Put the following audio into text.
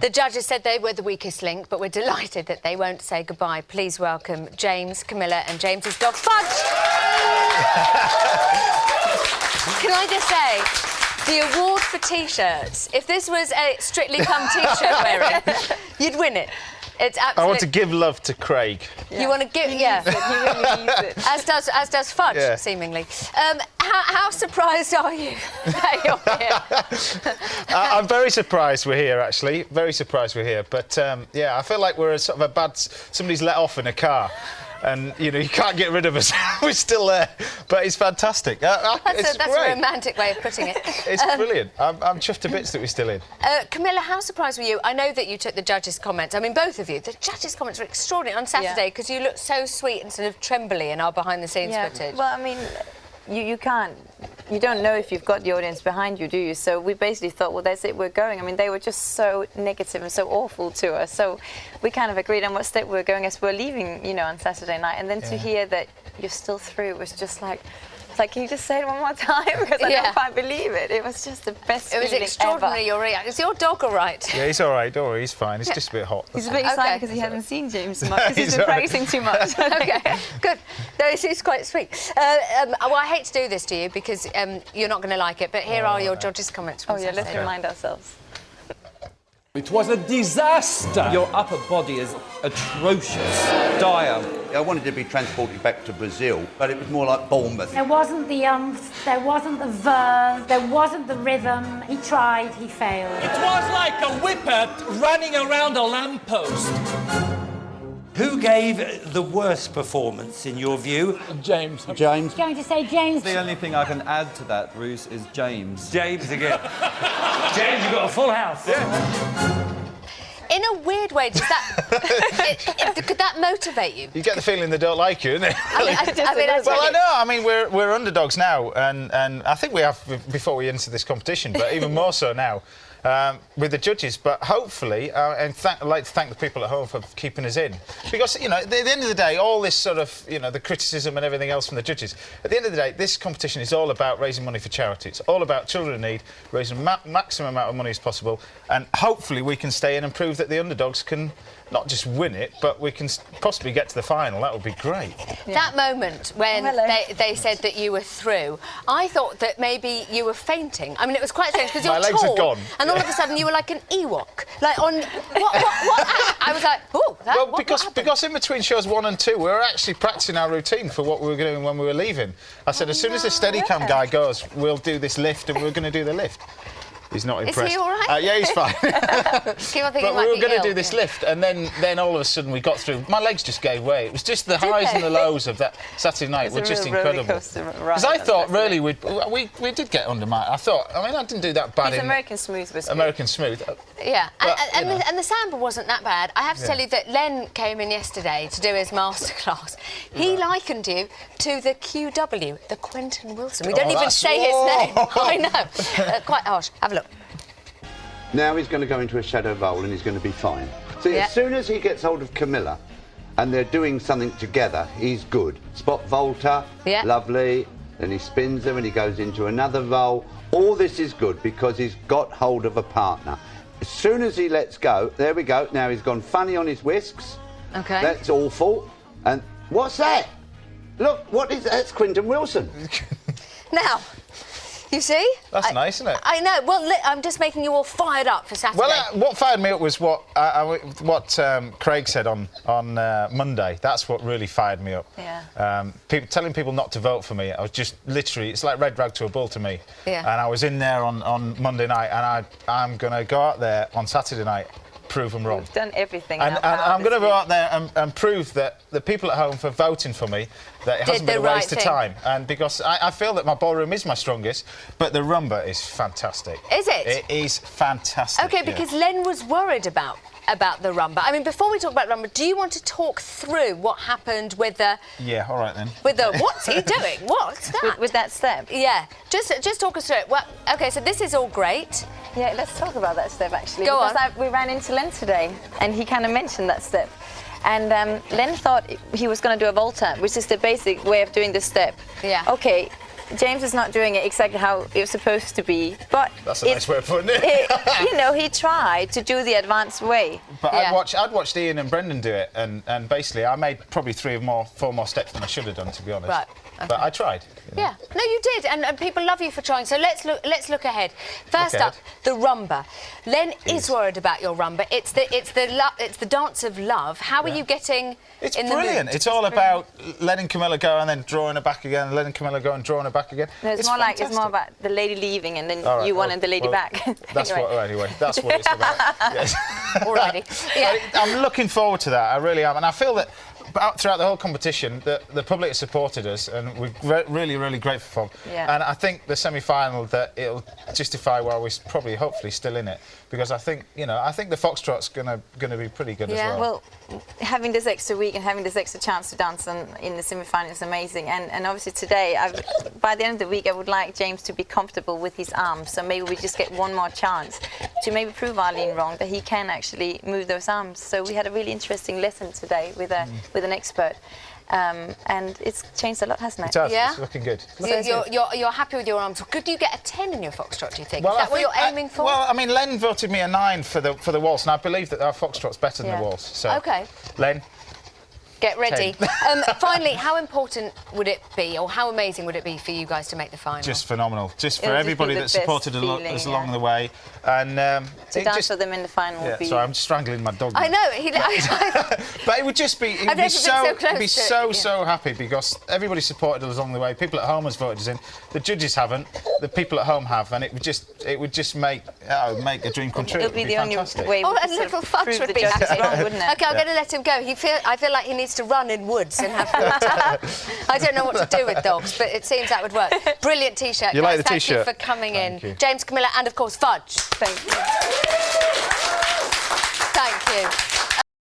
The judges said they were the weakest link, but we're delighted that they won't say goodbye. Please welcome James, Camilla and James's dog, Fudge. Can I just say, the award for T-shirts, if this was a Strictly Come T-shirt wearing, you'd win it. It's absolutely... I want to give love to Craig. Yeah. You want to give... Yeah. He really needs it. As does Fudge, yeah. seemingly. How surprised are you that you're here? I'm very surprised we're here, actually. Very surprised we're here. But, yeah, I feel like we're a sort of a bad... Somebody's let off in a car. And, you know, you can't get rid of us. We're still there. But it's fantastic. It's that's great. a romantic way of putting it. It's brilliant. I'm chuffed to bits that we're still in. Camilla, how surprised were you? I know that you took the judges' comments. I mean, both of you. The judges' comments were extraordinary on Saturday because you looked so sweet and sort of trembly in our behind-the-scenes footage. Well, I mean, you can't... You don't know if you've got the audience behind you, do you? So we basically thought, well, that's it, we're going. I mean, they were just so negative and so awful to us. So we kind of agreed on what step we were going as we're leaving, you know, on Saturday night. And then to hear that you're still through was just like, can you just say it one more time? Because I don't quite believe it. It was just the best feeling ever. It was extraordinary, your reaction. Is your dog all right? Yeah, he's all right. Don't worry, he's fine. He's just a bit hot. He's a bit excited because he hasn't seen James much, because he's been practicing too much. OK, good. No, it's quite sweet. Well, I hate to do this to you because you're not going to like it, but here are your judges' comments from Saturday. Let's remind ourselves. It was a disaster. Your upper body is atrocious, dire. I wanted to be transported back to Brazil, but it was more like Bournemouth. There wasn't the there wasn't the verve, there wasn't the rhythm. He tried, he failed. It was like a whippet running around a lamppost. Who gave the worst performance, in your view? James. James. Going to say James. The only thing I can add to that, Bruce, is James. James again. James, you've got a full house. Yeah. In a weird way, does that... could that motivate you? You get the feeling they don't like you, innit? Well, I know. I mean, we're underdogs now, and I think we have before we enter this competition, but even more so now. With the judges, but hopefully, and I'd like to thank the people at home for keeping us in. Because, you know, at the end of the day, all this sort of, you know, the criticism and everything else from the judges, at the end of the day, this competition is all about raising money for charity. It's all about children in need, raising maximum amount of money as possible, and hopefully we can stay in and prove that the underdogs can not just win it, but we can possibly get to the final. That would be great. Yeah. That moment when they said that you were through, I thought that maybe you were fainting. I mean, it was quite strange because you're My legs tall, are gone. and all of a sudden you were like an Ewok. Like on what? I was like, oh, well, because in between shows 1 and 2, we were actually practicing our routine for what we were doing when we were leaving. I said, as soon as the Steadicam guy goes, we'll do this lift, and we're going to do the lift. He's not impressed. Is he all right? Yeah, he's fine. Keep on thinking but we were going to do this lift, and then all of a sudden we got through. My legs just gave way. It was just the highs and the lows of that Saturday night were just incredible. Because I thought really we did get under my. I mean, I didn't do that bad. His American Smooth was good. American Smooth. Yeah, but, and the samba wasn't that bad. I have to tell you that Len came in yesterday to do his masterclass. He likened you to the QW, the Quentin Wilson. We don't even say his name. I know. Quite harsh. Have a look. Now he's going to go into a shadow role and he's going to be fine. See, as soon as he gets hold of Camilla and they're doing something together, he's good. Spot Volta, lovely. Then he spins them and he goes into another role. All this is good because he's got hold of a partner. As soon as he lets go, there we go. Now he's gone funny on his whisks. Okay. That's awful. And what's that? Look, what is that? That's Quentin Wilson. Now, you see? That's nice, isn't it? I know. Well, I'm just making you all fired up for Saturday. Well, what fired me up was what Craig said on Monday. That's what really fired me up. Yeah. Telling people not to vote for me. I was just literally, it's like red rag to a bull to me. Yeah. And I was in there on Monday night, and I'm going to go out there on Saturday night, prove them wrong. We've done everything. And I'm going to go out there and prove that the people at home for voting for me, that it hasn't been a waste of time. And because I feel that my ballroom is my strongest, but the rumba is fantastic. Is it? It is fantastic. OK, because Len was worried about the rumba. I mean, before we talk about rumba, do you want to talk through what happened with the... Yeah, all right then. With the... What's he doing? What's that? With that step? Yeah. Just talk us through it. Well, OK, so this is all great. Yeah, let's talk about that step, actually. Go on. Because we ran into Len today, and he kind of mentioned that step. And Len thought he was going to do a volta, which is the basic way of doing the step. Yeah. OK, James is not doing it exactly how it was supposed to be, but that's a nice way of putting it. You know, he tried to do the advanced way. But I'd watched Ian and Brendan do it, and basically I made probably 4 more steps than I should have done, to be honest. Right. Okay. But I tried. Yeah, no, you did, and people love you for trying. So let's look ahead. First up, the rumba. Len is worried about your rumba. It's the dance of love. How are you getting? It's in brilliant. The mood? It's all about letting Camilla go and then drawing her back again, letting Camilla go and drawing her back again. No, it's more about the lady leaving and then you wanted the lady back. That's anyway. That's what it's about. Yes. Alrighty. Yeah. I'm looking forward to that. I really am, and I feel that throughout the whole competition, the public has supported us, and we're really, really grateful for them. Yeah. And I think the semi-final, that it'll justify why we're probably, hopefully, still in it, because I think the foxtrot's gonna be pretty good as well. Well, having this extra week and having this extra chance to dance in the semi-final is amazing. And obviously today, by the end of the week, I would like James to be comfortable with his arms. So maybe we just get one more chance to maybe prove Arlene wrong, that he can actually move those arms. So we had a really interesting lesson today with an expert. And it's changed a lot, hasn't it? It has. Yeah? It's looking good. You're happy with your arms. Could you get a 10 in your foxtrot, do you think? Well, Is that what you're aiming for? Well, I mean, Len voted me a 9 for the waltz, and I believe that our foxtrot's better than the waltz. So, OK. Len. Get ready. Finally, how important would it be, or how amazing would it be for you guys to make the final? Just phenomenal. Just for everybody that supported us along the way. And to dance for them in the final would be... Sorry, I'm strangling my dog. I know. But it would just be... He'd be so happy, because everybody supported us along the way. People at home has voted us in. The judges haven't. The people at home have, and it would just make a dream come true. It would be the fantastic. only way. Oh, a little fudge would be happy. Wrong, wouldn't it? OK, I'm going to let him go. I feel like he needs to run in woods and have water. I don't know what to do with dogs, but it seems that would work. Brilliant T-shirt. You like the T-shirt? Thank you for coming Thank in. you. James, Camilla, and of course, Fudge. Thank you. Thank you.